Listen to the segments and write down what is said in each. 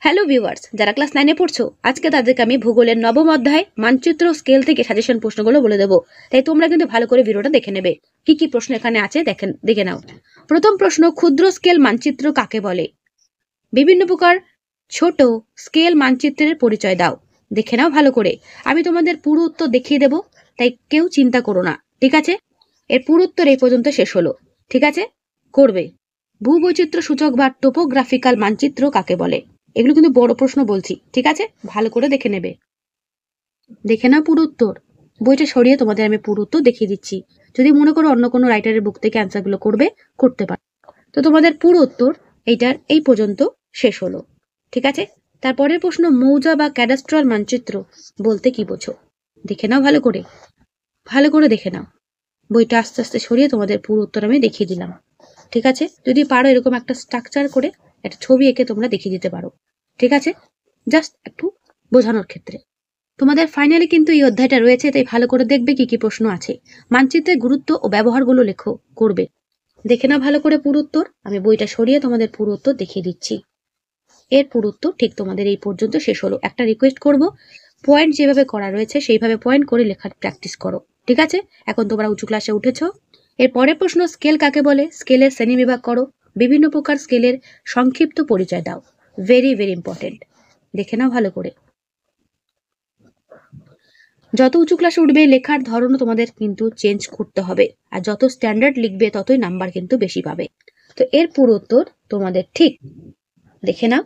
Hello viewers, যারা class 9 পড়ছো আজকে তাদেরকে আমি ভূগোলের নবম অধ্যায় মানচিত্র স্কেল থেকে সাজেশন প্রশ্নগুলো বলে দেবো। তাই তোমরা কিন্তু ভালো করে ভিডিওটা দেখে নেবে। কি কি প্রশ্ন এখানে আছে দেখে নাও। প্রথম প্রশ্ন, ক্ষুদ্র স্কেল মানচিত্র কাকে বলে? বিভিন্ন প্রকার ছোট স্কেল মানচিত্রের পরিচয় দাও। দেখে নাও ভালো করে। আমি তোমাদের পুরো উত্তর দেখিয়ে দেবো, তাই কেউ চিন্তা করো না, ঠিক আছে? এর পুরো উত্তর এই পর্যন্ত শেষ হলো, ঠিক আছে? করবে। ভূবৈচিত্র্য সূচক বা টোপোগ্রাফিক্যাল মানচিত্র কাকে বলে? এগুলো কিন্তু বড় প্রশ্ন বলছি, ঠিক আছে? ভালো করে দেখে নেবে। দেখে নাও পুরো উত্তর। বইটা সরিয়ে তোমাদের আমি পুরো উত্তর দেখিয়ে দিচ্ছি। যদি মনে করো অন্য কোনো রাইটারের বুক থেকে অ্যান্সারগুলো করতে পারো। তো তোমাদের পুরো উত্তর এইটার এই পর্যন্ত শেষ হলো, ঠিক আছে? তারপরের প্রশ্ন, মৌজা বা ক্যাডাস্ট্রাল মানচিত্র বলতে কি বোঝো? দেখে নাও ভালো করে দেখে নাও। বইটা আস্তে আস্তে সরিয়ে তোমাদের পুরো উত্তর আমি দেখিয়ে দিলাম, ঠিক আছে? যদি পারো এরকম একটা স্ট্রাকচার করে একটা ছবি এঁকে তোমরা দেখিয়ে দিতে পারো, ঠিক আছে? জাস্ট একটু বোঝানোর ক্ষেত্রে। তোমাদের ফাইনালি কিন্তু এই অধ্যায়টা রয়েছে, তাই ভালো করে দেখবে কি কি প্রশ্ন আছে। মানচিত্রের গুরুত্ব ও ব্যবহারগুলো লেখো, করবে। দেখে না ভালো করে পুরো উত্তর। আমি বইটা সরিয়ে তোমাদের পুরো উত্তর দেখিয়ে দিচ্ছি। এর পুরো উত্তর ঠিক তোমাদের এই পর্যন্ত শেষ হলো। একটা রিকোয়েস্ট করব, পয়েন্ট যেভাবে করা রয়েছে সেইভাবে পয়েন্ট করে লেখার প্র্যাকটিস করো, ঠিক আছে? এখন তোমরা উঁচু ক্লাসে উঠেছো। এর পরের প্রশ্ন, স্কেল কাকে বলে? স্কেলের শ্রেণীবিভাগ করো। বিভিন্ন প্রকার স্কেলের সংক্ষিপ্ত পরিচয় দাও। Very very important. দেখে নাও ভালো করে। যত উঁচু ক্লাসে উঠবে লেখার ধরনও তোমাদের কিন্তু চেঞ্জ করতে হবে, আর যত স্ট্যান্ডার্ড লিখবে ততই নাম্বার কিন্তু বেশি পাবে। তো এর পুরো উত্তর তোমাদের ঠিক দেখে নাও,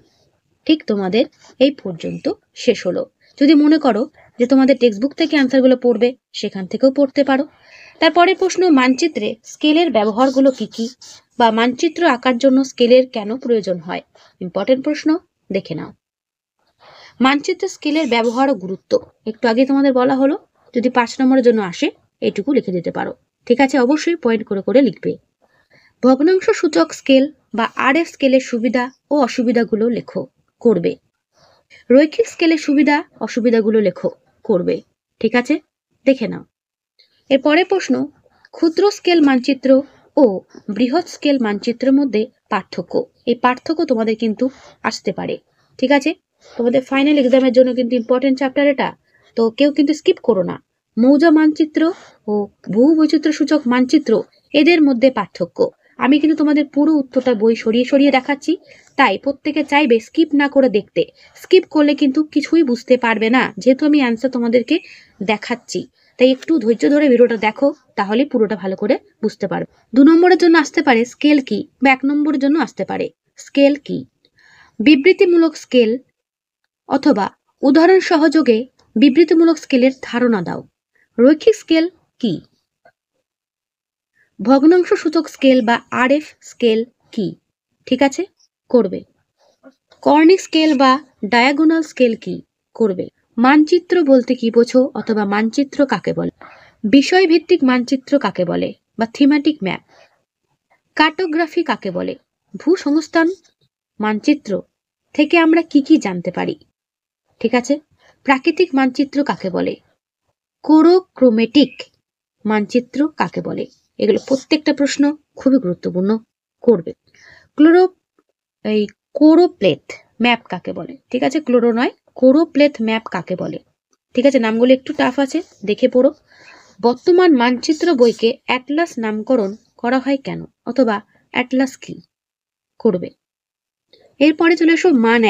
ঠিক তোমাদের এই পর্যন্ত শেষ হলো। যদি মনে করো যে তোমাদের টেক্সট বুক থেকে অ্যান্সারগুলো পড়বে, সেখান থেকেও পড়তে পারো। তারপরের প্রশ্ন, মানচিত্রে স্কেলের ব্যবহারগুলো কি কি, বা মানচিত্র আঁকার জন্য স্কেলের কেন প্রয়োজন হয়? ইম্পর্টেন্ট প্রশ্ন, দেখে নাও। মানচিত্র স্কেলের ব্যবহার ও গুরুত্ব একটু আগে তোমাদের বলা হলো। যদি 5 নম্বরের জন্য আসে এইটুকু লিখে দিতে পারো, ঠিক আছে? অবশ্যই পয়েন্ট করে করে লিখবে। ভগ্নাংশ সূচক স্কেল বা RF স্কেলের সুবিধা ও অসুবিধাগুলো লেখো, করবে। রৈখিক স্কেলের সুবিধা অসুবিধাগুলো লেখো, করবে, ঠিক আছে? দেখে নাও। এরপরে প্রশ্ন, ক্ষুদ্র স্কেল মানচিত্র ও বৃহৎ স্কেল মানচিত্রের মধ্যে পার্থক্য। এই পার্থক্য তোমাদের কিন্তু আসতে পারে, ঠিক আছে? তোমাদের ফাইনাল এক্সামের জন্য কিন্তু ইম্পর্টেন্ট চ্যাপ্টার এটা, তো কেউ কিন্তু স্কিপ করো না। মৌজা মানচিত্র ও ভূবৈচিত্র্য সূচক মানচিত্র, এদের মধ্যে পার্থক্য। আমি কিন্তু তোমাদের পুরো উত্তরটা বই সরিয়ে সরিয়ে দেখাচ্ছি, তাই প্রত্যেকে চাইবে স্কিপ না করে দেখতে। স্কিপ করলে কিন্তু কিছুই বুঝতে পারবে না, যেহেতু আমি অ্যান্সার তোমাদেরকে দেখাচ্ছি। তাই একটু ধৈর্য ধরে ভিডিওটা দেখো, তাহলে পুরোটা ভালো করে বুঝতে পারবে। 2 নম্বরের জন্য আসতে পারে স্কেল কি, বা 1 নম্বরের জন্য আসতে পারে স্কেল কি। বিবৃতিমূলক স্কেল অথবা উদাহরণ সহযোগে বিবৃতিমূলক স্কেলের ধারণা দাও। রৈখিক স্কেল কি? ভগ্নাংশ সূচক স্কেল বা RF স্কেল কি? ঠিক আছে, করবে। কর্নিক স্কেল বা ডায়াগোনাল স্কেল কি? করবে। মানচিত্র বলতে কি বোঝো, অথবা মানচিত্র কাকে বলে? বিষয়ভিত্তিক মানচিত্র কাকে বলে, বা থিমেটিক ম্যাপ? কার্টোগ্রাফি কাকে বলে? ভূসংস্থান মানচিত্র থেকে আমরা কি কি জানতে পারি, ঠিক আছে? প্রাকৃতিক মানচিত্র কাকে বলে? কোরোক্রোমেটিক মানচিত্র কাকে বলে? এগুলো প্রত্যেকটা প্রশ্ন খুবই গুরুত্বপূর্ণ, করবে। কোরোপ্লেথ ম্যাপ কাকে বলে? ঠিক আছে, ক্লোরো নয়, কোরোপ্লেথ ম্যাপ কাকে বলে? ঠিক আছে, নামগুলো একটু টাফ আছে, দেখে পড়ো। বর্তমান মানচিত্র বইকে অ্যাটলাস নামকরণ করা হয় কেন, অথবা অ্যাটলাস কি? করবে। এরপরে চলে এসো মান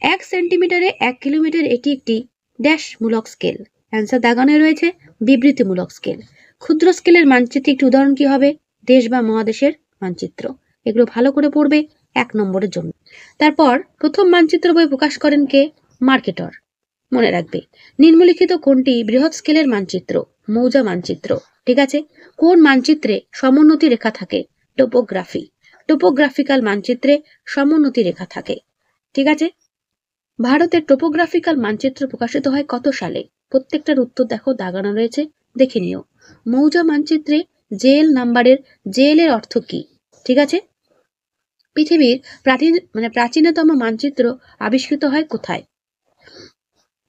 1 সেন্টিমিটারে 1 কিলোমিটার, এটি একটি ড্যাশ মূলক স্কেল। অ্যান্সার দাগানো রয়েছে বিবৃতিমূলক স্কেল। ক্ষুদ্র স্কেলের মানচিত্রে একটি উদাহরণ কি হবে? দেশ বা মহাদেশের মানচিত্র। এগুলো ভালো করে পড়বে 1 নম্বরের জন্য। তারপর প্রথম মানচিত্র বই প্রকাশ করেন কে? মার্কেটর। মনে রাখবে। নিম্নলিখিত কোনটি বৃহৎ স্কেলের মানচিত্র? মৌজা মানচিত্র। ঠিক আছে, কোন মানচিত্রে সমোন্নতি রেখা থাকে? টোপোগ্রাফি। টোপোগ্রাফিক্যাল মানচিত্রে সমোন্নতি রেখা থাকে, ঠিক আছে? ভারতের টোপোগ্রাফিক্যাল মানচিত্র প্রকাশিত হয় কত সালে? প্রত্যেকটার উত্তর দেখো দাগানো রয়েছে, দেখে নিও। মৌজা মানচিত্রে জেএল নাম্বারের জেএল এর অর্থ কি? ঠিক আছে। পৃথিবীর প্রাচীনতম মানচিত্র আবিষ্কৃত হয় কোথায়?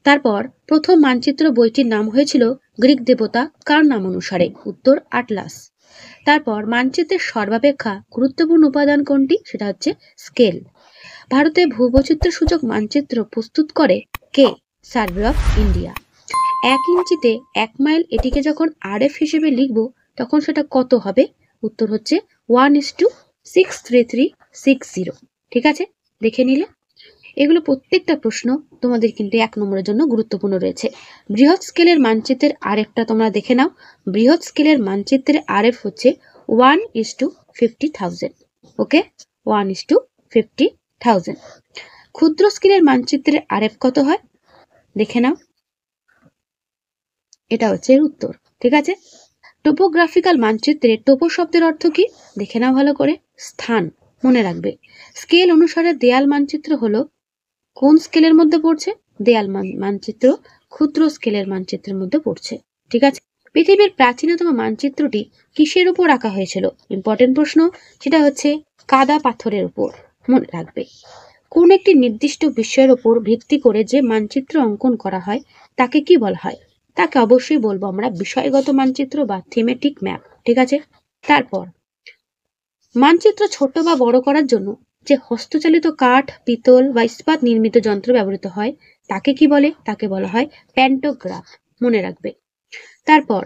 তারপর প্রথম মানচিত্র বইটির নাম হয়েছিল গ্রিক দেবতা কার নাম অনুসারে? উত্তর আটলাস। তারপর মানচিত্রের সর্বাপেক্ষা গুরুত্বপূর্ণ উপাদান কোনটি? সেটা হচ্ছে স্কেল। ভারতে ভূবৈচিত্র্য সূচক মানচিত্র প্রস্তুত করে কে? Survey of India. 1 ইঞ্চিতে 1 মাইল, এটিকে যখন RF হিসেবে লিখব তখন সেটা কত হবে? উত্তর হচ্ছে 1:63360। ঠিক আছে, দেখে নিলে। এগুলো প্রত্যেকটা প্রশ্ন তোমাদের কিন্তু 1 নম্বরের জন্য গুরুত্বপূর্ণ রয়েছে। বৃহৎ স্কেলের মানচিত্রের RFটা তোমরা দেখে নাও। বৃহৎ স্কেলের মানচিত্রের RF হচ্ছে 1:50,000। ওকে, 1:50,000। ক্ষুদ্র স্কেলের মানচিত্রের RF কত হয় দেখে নাও, এটা হচ্ছে এর উত্তর। ঠিক আছে, টোপোগ্রাফিক্যাল মানচিত্রে টোপো শব্দের অর্থ কি দেখে নাও ভালো করে, স্থান। মনে রাখবে। স্কেল অনুসারে দেয়াল মানচিত্র হলো কোন স্কেলের মধ্যে পড়ছে? দেয়াল মানচিত্র ক্ষুদ্র স্কেলের মানচিত্রের মধ্যে পড়ছে। ঠিক আছে, পৃথিবীর প্রাচীনতম মানচিত্রটি কিসের উপর আঁকা হয়েছিল? ইম্পর্টেন্ট প্রশ্ন, সেটা হচ্ছে কাদা পাথরের উপর। মনে রাখবে। কোন একটি নির্দিষ্ট বিষয়ের উপর ভিত্তি করে যে মানচিত্র অঙ্কন করা হয় তাকে কি বলা হয়? তাকে অবশ্যই বলবো আমরা বিষয়গত মানচিত্র বা থিমেটিক ম্যাপ। ঠিক আছে, তারপর মানচিত্র ছোট বা বড় করার জন্য যে হস্তচালিত কাঠ, পিতল বা ইস্পাত নির্মিত যন্ত্র ব্যবহৃত হয় তাকে কি বলে? তাকে বলা হয় প্যান্টোগ্রাফ। মনে রাখবে। তারপর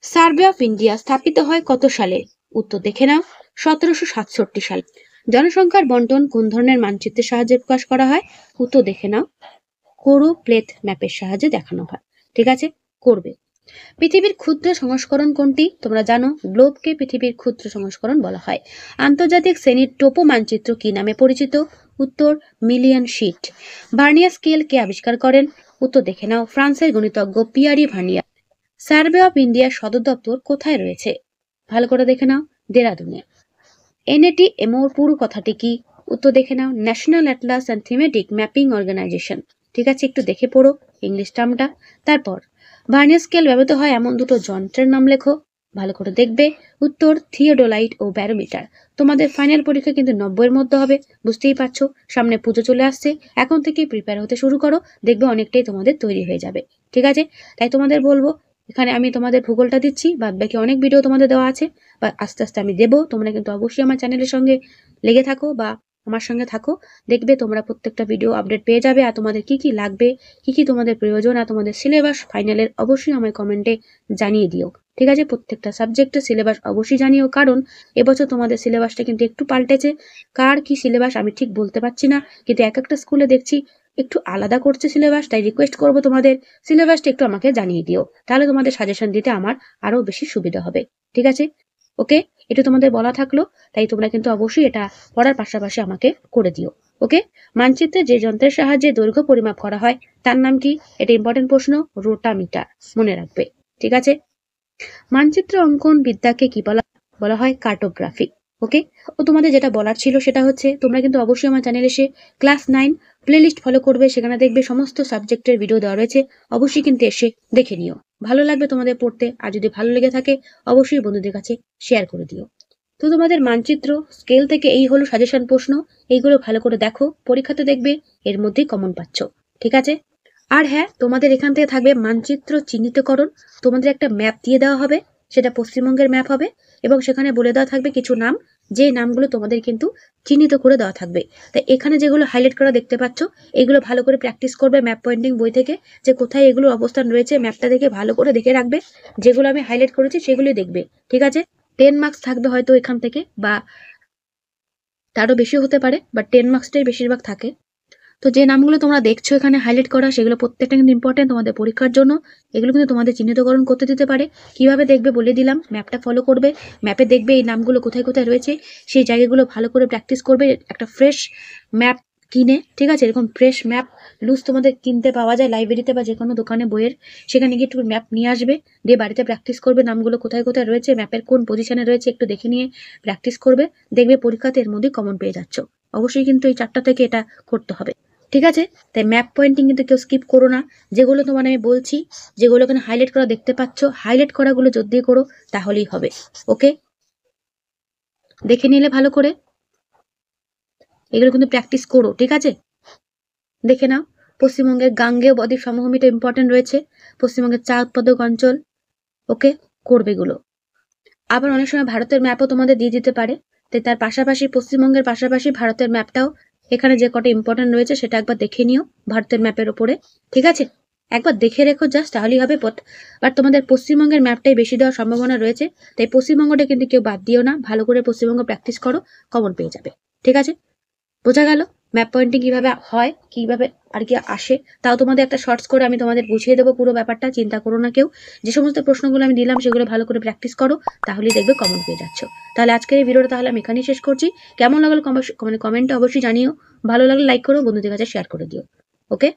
সার্ভে অফ ইন্ডিয়া স্থাপিত হয় কত সালে? উত্তর দেখে নাও, 1767 সালে। জনসংখ্যার বন্টন কোন ধরনের মানচিত্রের সাহায্যে প্রকাশ করা হয়? উত্তর দেখে নাও, কোরো প্লেথ ম্যাপের সাহায্যে দেখানো হয়। ঠিক আছে, করবে। পৃথিবীর ক্ষুদ্র সংস্করণ কোনটি? তোমরা জানো গ্লোবকে পৃথিবীর ক্ষুদ্র সংস্করণ বলা হয়। আন্তর্জাতিক শ্রেণীর টোপো মানচিত্র কি নামে পরিচিত? উত্তর মিলিয়ন শিট। ভার্নিয়ার স্কেল কে আবিষ্কার করেন? উত্তর দেখে নাও, ফ্রান্সের গণিতজ্ঞ পিয়ারি ভার্নিয়ার। সার্ভে অফ ইন্ডিয়ার সদর দপ্তর কোথায় রয়েছে? ভালো করে দেখে নাও, দেরাদুনে। NATMO পুরো কথাটি কি? উত্তর দেখে নাও, national atlas and thematic mapping organisation. ঠিক আছে, একটু দেখে পড়ো ইংলিশ টার্মটা। তারপর ভার্নিয়ার স্কেল ব্যবহৃত হয় এমন দুটো যন্ত্রের নাম লেখো। ভালো করে দেখবে। উত্তর থিওডোলাইট ও ব্যারোমিটার। তোমাদের ফাইনাল পরীক্ষা কিন্তু 90-এর মধ্যে হবে, বুঝতেই পারছো। সামনে পুজো চলে আসছে, এখন থেকেই প্রিপেয়ার হতে শুরু করো, দেখবে অনেকটাই তোমাদের তৈরি হয়ে যাবে। ঠিক আছে, তাই তোমাদের বলবো এখানে আমি তোমাদের ভূগোলটা দিচ্ছি, বাদ বাকি অনেক ভিডিও তোমাদের দেওয়া আছে বা আস্তে আস্তে আমি দেবো। তোমরা কিন্তু অবশ্যই আমার চ্যানেলের সঙ্গে লেগে থাকো বা আমার সঙ্গে থাকো, দেখবে তোমরা প্রত্যেকটা ভিডিও আপডেট পেয়ে যাবে। আর তোমাদের কি কি লাগবে, কি কি তোমাদের প্রয়োজন, আর তোমাদের সিলেবাস ফাইনালের অবশ্যই আমার কমেন্টে জানিয়ে দিও। ঠিক আছে, প্রত্যেকটা সাবজেক্টের সিলেবাস অবশ্যই জানিও, কারণ এবছর তোমাদের সিলেবাসটা কিন্তু একটু পাল্টেছে। কার কি সিলেবাস আমি ঠিক বলতে পারছি না, কিন্তু এক একটা স্কুলে দেখছি একটু আলাদা করছে সিলেবাস। তাই রিকোয়েস্ট করবো তোমাদের সিলেবাসটা একটু আমাকে জানিয়ে দিও, তাহলে তোমাদের সাজেশন দিতে আমার আরো বেশি সুবিধা হবে। ঠিক আছে, ওকে, এটা তোমাদের বলা থাকলো। তাই তোমরা কিন্তু অবশ্যই এটা পড়ার পাশাপাশি আমাকে করে দিও। ওকে, মানচিত্রে যে যন্ত্রের সাহায্যে দৈর্ঘ্য পরিমাপ করা হয় তার নাম কি? এটা ইম্পর্টেন্ট প্রশ্ন, রোটামিটার। মনে রাখবে। ঠিক আছে, মানচিত্র অঙ্কন বিদ্যাকে কি বলা হয়? কার্টোগ্রাফি। ওকে, ও তোমাদের যেটা বলার ছিল সেটা হচ্ছে তোমরা কিন্তু অবশ্যই আমার চ্যানেলে এসে ক্লাস 9 প্লেলিস্ট ফলো করবে, সেখানে দেখবে সমস্ত সাবজেক্টের ভিডিও দেওয়া রয়েছে, অবশ্যই কিন্তু এসে দেখে নিও। ভালো লাগবে তোমাদের পড়তে, আর যদি ভালো লেগে থাকে অবশ্যই বন্ধুদের কাছে শেয়ার করে দিও। তো তোমাদের মানচিত্র স্কেল থেকে এই হলো সাজেশন প্রশ্ন, এইগুলো ভালো করে দেখো, পরীক্ষাতে দেখবে এর মধ্যেই কমন পাচ্ছ। ঠিক আছে, আর হ্যাঁ, তোমাদের এখান থেকে থাকবে মানচিত্র চিহ্নিতকরণ। তোমাদের একটা ম্যাপ দিয়ে দেওয়া হবে, সেটা পশ্চিমবঙ্গের ম্যাপ হবে, এবং সেখানে বলে দেওয়া থাকবে কিছু নাম, যে নামগুলো তোমাদের কিন্তু চিহ্নিত করে দেওয়া থাকবে। তাই এখানে যেগুলো হাইলাইট করা দেখতে পাচ্ছ, এগুলো ভালো করে প্র্যাকটিস করবে ম্যাপ পয়েন্টিং বই থেকে, যে কোথায় এগুলোর অবস্থান রয়েছে ম্যাপটা দেখে ভালো করে দেখে রাখবে। যেগুলো আমি হাইলাইট করেছি সেগুলি দেখবে। ঠিক আছে, 10 মার্কস থাকবে হয়তো এখান থেকে, বা তারও বেশি হতে পারে, বাট 10 মার্কসটাই বেশিরভাগ থাকে। তো যে নামগুলো তোমরা দেখছো এখানে হাইলাইট করা, সেগুলো প্রত্যেকটা কিন্তু ইম্পর্টেন্ট তোমাদের পরীক্ষার জন্য। এগুলো কিন্তু তোমাদের চিহ্নিতকরণ করতে দিতে পারে। কিভাবে দেখবে বলে দিলাম, ম্যাপটা ফলো করবে, ম্যাপে দেখবে এই নামগুলো কোথায় কোথায় রয়েছে, সেই জায়গাগুলো ভালো করে প্র্যাকটিস করবে। একটা ফ্রেশ ম্যাপ কিনে, ঠিক আছে, এরকম ফ্রেশ ম্যাপ লুজ তোমাদের কিনতে পাওয়া যায় লাইব্রেরিতে বা যে কোনো দোকানে বইয়ের, সেখানে গিয়ে একটু ম্যাপ নিয়ে আসবে, দিয়ে বাড়িতে প্র্যাকটিস করবে, নামগুলো কোথায় কোথায় রয়েছে, ম্যাপের কোন পজিশনে রয়েছে একটু দেখে নিয়ে প্র্যাকটিস করবে, দেখবে পরীক্ষাতে এর মধ্যেই কমন পেয়ে যাচ্ছ। অবশ্যই কিন্তু এই 4টা থেকে এটা করতে হবে। ঠিক আছে, তাই ম্যাপ পয়েন্টিং কিন্তু কেউ স্কিপ করো না। যেগুলো তোমার আমি বলছি, যেগুলো এখানে হাইলাইট করা দেখতে পাচ্ছ, হাইলাইট করাগুলো যদি করো তাহলেই হবে। ওকে, দেখে নিলে ভালো করে, এগুলো কিন্তু প্র্যাকটিস করো। ঠিক আছে, দেখে নাও। পশ্চিমবঙ্গের গাঙ্গেয় বদ্বীপ সমভূমিটা ইম্পর্টেন্ট রয়েছে, পশ্চিমবঙ্গের চা উৎপাদক অঞ্চল। ওকে, করবে এগুলো। আবার অনেক সময় ভারতের ম্যাপও তোমাদের দিয়ে দিতে পারে, তাই তার পাশাপাশি পশ্চিমবঙ্গের পাশাপাশি ভারতের ম্যাপটাও এখানে যে কটা ইম্পর্টেন্ট রয়েছে সেটা একবার দেখে নিও ভারতের ম্যাপের ওপরে, ঠিক আছে? একবার দেখে রেখো জাস্ট, তাহলেই হবে। বাট তোমাদের পশ্চিমবঙ্গের ম্যাপটাই বেশি দেওয়ার সম্ভাবনা রয়েছে, তাই পশ্চিমবঙ্গটা কিন্তু কেউ বাদ দিও না, ভালো করে পশ্চিমবঙ্গ প্র্যাকটিস করো, কমন পেয়ে যাবে, ঠিক আছে? বোঝা গেল ম্যাপ পয়েন্টিং কিভাবে হয়, কিভাবে আর কি আসে, তাও তোমাদের একটা শর্টস করে আমি তোমাদের বুঝিয়ে দেবো পুরো ব্যাপারটা, চিন্তা করো না কেউ। যে সমস্ত প্রশ্নগুলো আমি দিলাম সেগুলো ভালো করে প্র্যাকটিস করো, তাহলেই দেখবে কমন পেয়ে যাচ্ছ। তাহলে আজকের এই ভিডিওটা তাহলে আমি এখানেই শেষ করছি। কেমন লাগলো কমেন্টে অবশ্যই জানিও, ভালো লাগলে লাইক করো, বন্ধুদের কাছে শেয়ার করে দিও। ওকে।